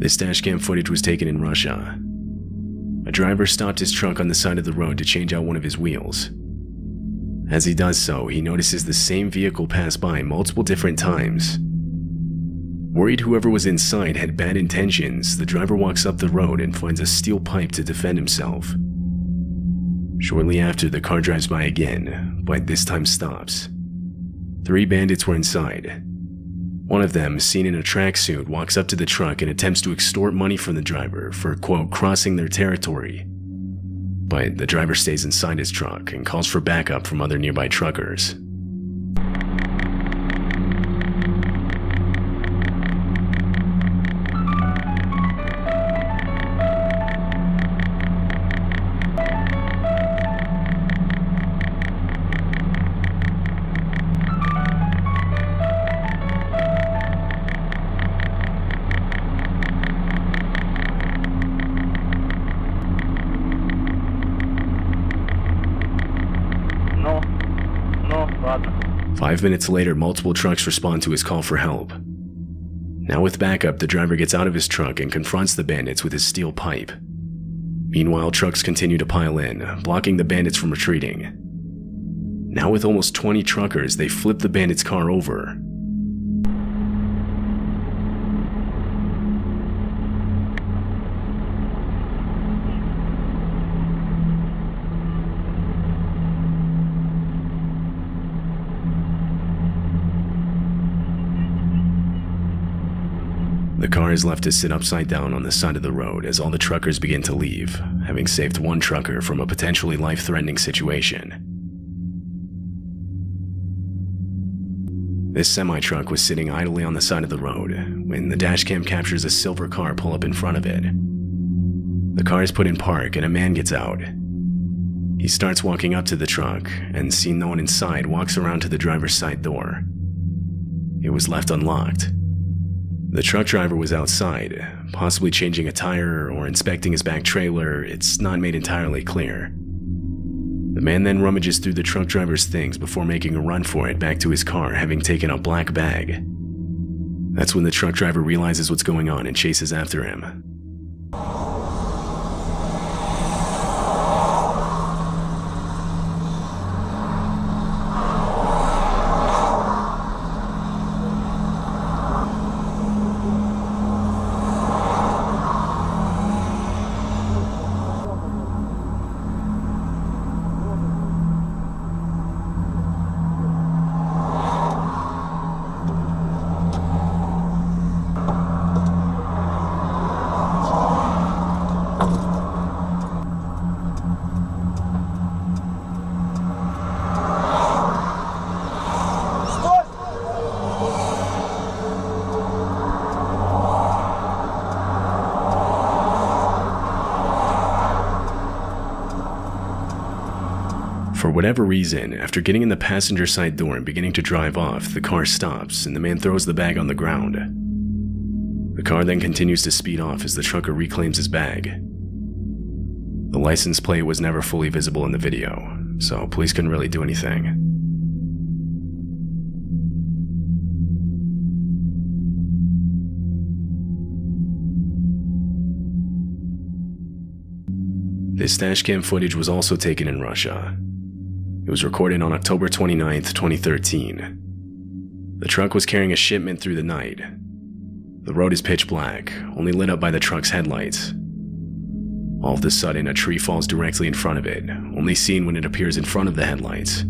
This dashcam footage was taken in Russia. A driver stopped his truck on the side of the road to change out one of his wheels. As he does so, he notices the same vehicle pass by multiple different times. Worried whoever was inside had bad intentions, the driver walks up the road and finds a steel pipe to defend himself. Shortly after, the car drives by again, but this time stops. 3 bandits were inside. One of them, seen in a tracksuit, walks up to the truck and attempts to extort money from the driver for, quote, crossing their territory. But the driver stays inside his truck and calls for backup from other nearby truckers. No, ладно. 5 minutes later, multiple trucks respond to his call for help. Now with backup, the driver gets out of his truck and confronts the bandits with his steel pipe. Meanwhile, trucks continue to pile in, blocking the bandits from retreating. Now with almost 20 truckers, they flip the bandits' car over. The car is left to sit upside down on the side of the road as all the truckers begin to leave, having saved one trucker from a potentially life-threatening situation. This semi-truck was sitting idly on the side of the road when the dashcam captures a silver car pull up in front of it. The car is put in park and a man gets out. He starts walking up to the truck and, seeing no one inside, walks around to the driver's side door. It was left unlocked. The truck driver was outside, possibly changing a tire or inspecting his back trailer. It's not made entirely clear. The man then rummages through the truck driver's things before making a run for it back to his car, having taken a black bag. That's when the truck driver realizes what's going on and chases after him. For whatever reason, after getting in the passenger side door and beginning to drive off, the car stops and the man throws the bag on the ground. The car then continues to speed off as the trucker reclaims his bag. The license plate was never fully visible in the video, so police couldn't really do anything. This dashcam footage was also taken in Russia. It was recorded on October 29, 2013. The truck was carrying a shipment through the night. The road is pitch black, only lit up by the truck's headlights. All of a sudden, a tree falls directly in front of it, only seen when it appears in front of the headlights.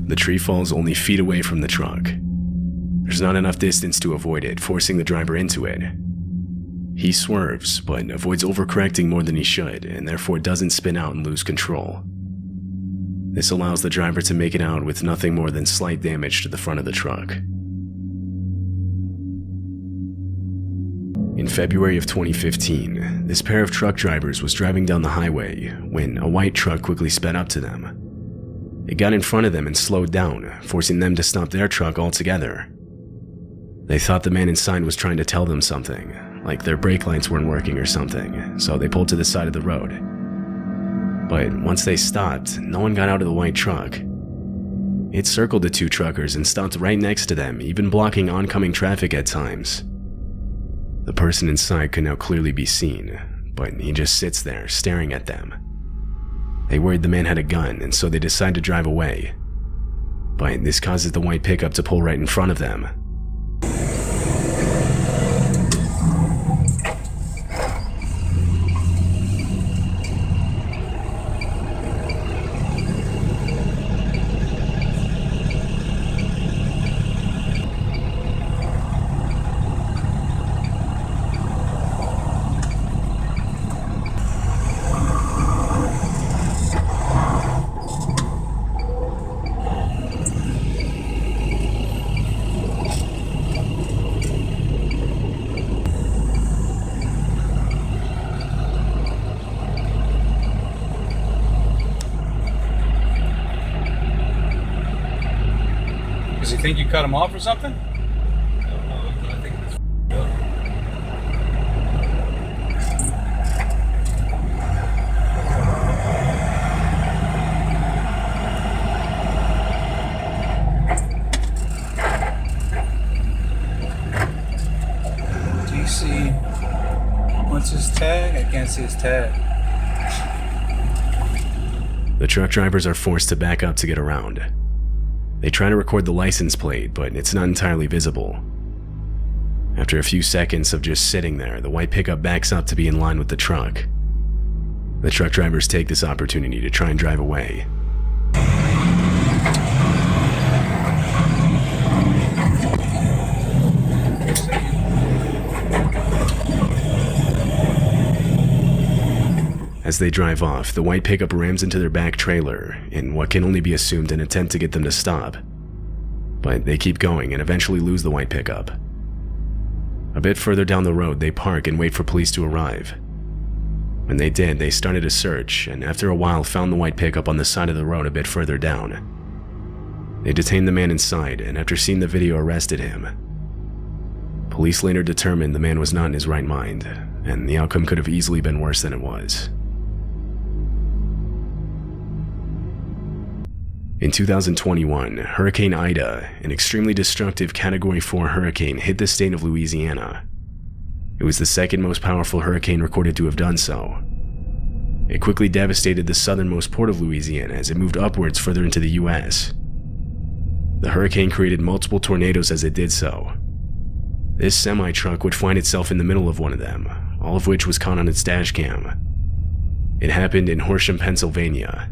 The tree falls only feet away from the truck. There's not enough distance to avoid it, forcing the driver into it. He swerves, but avoids overcorrecting more than he should, and therefore doesn't spin out and lose control. This allows the driver to make it out with nothing more than slight damage to the front of the truck. In February of 2015, this pair of truck drivers was driving down the highway when a white truck quickly sped up to them. It got in front of them and slowed down, forcing them to stop their truck altogether. They thought the man inside was trying to tell them something, like their brake lights weren't working or something, so they pulled to the side of the road. But once they stopped, no one got out of the white truck. It circled the two truckers and stopped right next to them, even blocking oncoming traffic at times. The person inside could now clearly be seen, but he just sits there staring at them. They worried the man had a gun, and so they decide to drive away. But this causes the white pickup to pull right in front of them. Does he think you cut him off or something? I don't know, but I think it's up. DC, what's his tag? I can't see his tag. The truck drivers are forced to back up to get around. They try to record the license plate, but it's not entirely visible. After a few seconds of just sitting there, the white pickup backs up to be in line with the truck. The truck drivers take this opportunity to try and drive away. As they drive off, the white pickup rams into their back trailer in what can only be assumed an attempt to get them to stop. But they keep going and eventually lose the white pickup. A bit further down the road, they park and wait for police to arrive. When they did, they started a search and after a while found the white pickup on the side of the road a bit further down. They detained the man inside and after seeing the video arrested him. Police later determined the man was not in his right mind, and the outcome could have easily been worse than it was. In 2021, Hurricane Ida, an extremely destructive Category 4 hurricane, hit the state of Louisiana. It was the second most powerful hurricane recorded to have done so. It quickly devastated the southernmost port of Louisiana as it moved upwards further into the US. The hurricane created multiple tornadoes as it did so. This semi-truck would find itself in the middle of one of them, all of which was caught on its dash cam. It happened in Horsham, Pennsylvania.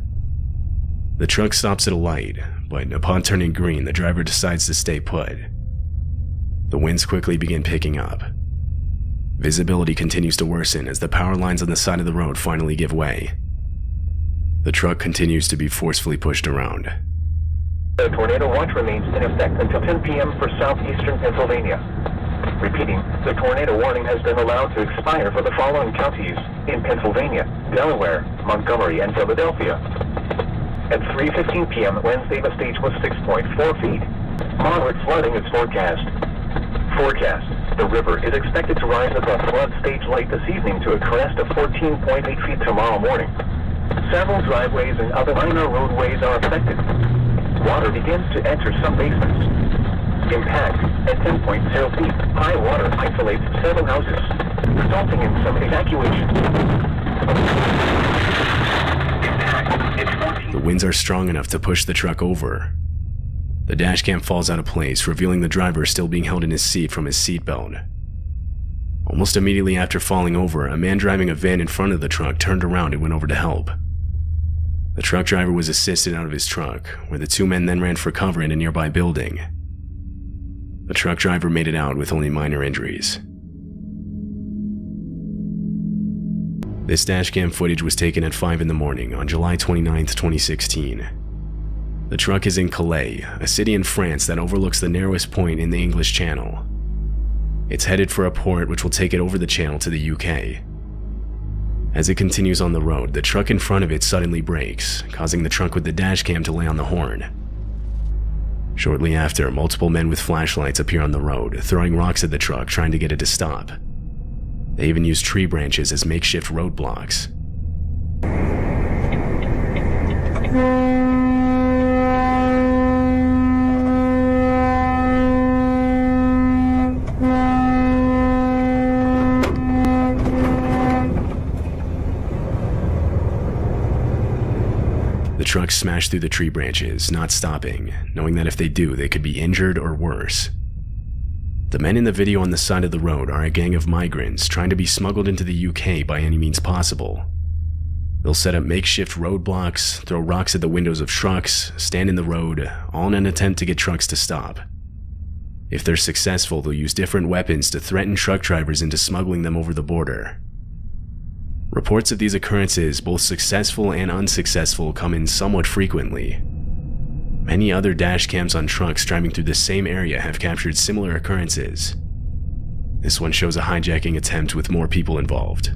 The truck stops at a light, but upon turning green, the driver decides to stay put. The winds quickly begin picking up. Visibility continues to worsen as the power lines on the side of the road finally give way. The truck continues to be forcefully pushed around. The tornado watch remains in effect until 10 p.m. for southeastern Pennsylvania. Repeating, the tornado warning has been allowed to expire for the following counties in Pennsylvania, Delaware, Montgomery, and Philadelphia. At 3:15 p.m. Wednesday, the stage was 6.4 feet. Moderate flooding is forecast. The river is expected to rise above flood stage late this evening to a crest of 14.8 feet tomorrow morning. Several driveways and other minor roadways are affected. Water begins to enter some basements. Impact at 10.0 feet. High water isolates several houses, resulting in some evacuation. The winds are strong enough to push the truck over. The dashcam falls out of place, revealing the driver still being held in his seat from his seatbelt. Almost immediately after falling over, a man driving a van in front of the truck turned around and went over to help. The truck driver was assisted out of his truck, where the two men then ran for cover in a nearby building. The truck driver made it out with only minor injuries. This dashcam footage was taken at 5 in the morning on July 29, 2016. The truck is in Calais, a city in France that overlooks the narrowest point in the English Channel. It's headed for a port which will take it over the channel to the UK. As it continues on the road, the truck in front of it suddenly brakes, causing the truck with the dashcam to lay on the horn. Shortly after, multiple men with flashlights appear on the road, throwing rocks at the truck trying to get it to stop. They even use tree branches as makeshift roadblocks. The trucks smash through the tree branches, not stopping, knowing that if they do, they could be injured or worse. The men in the video on the side of the road are a gang of migrants trying to be smuggled into the UK by any means possible. They'll set up makeshift roadblocks, throw rocks at the windows of trucks, stand in the road, all in an attempt to get trucks to stop. If they're successful, they'll use different weapons to threaten truck drivers into smuggling them over the border. Reports of these occurrences, both successful and unsuccessful, come in somewhat frequently. Many other dash cams on trucks driving through the same area have captured similar occurrences. This one shows a hijacking attempt with more people involved.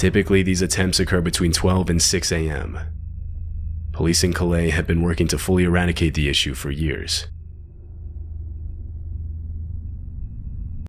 Typically, these attempts occur between 12 and 6 a.m. Police in Calais have been working to fully eradicate the issue for years.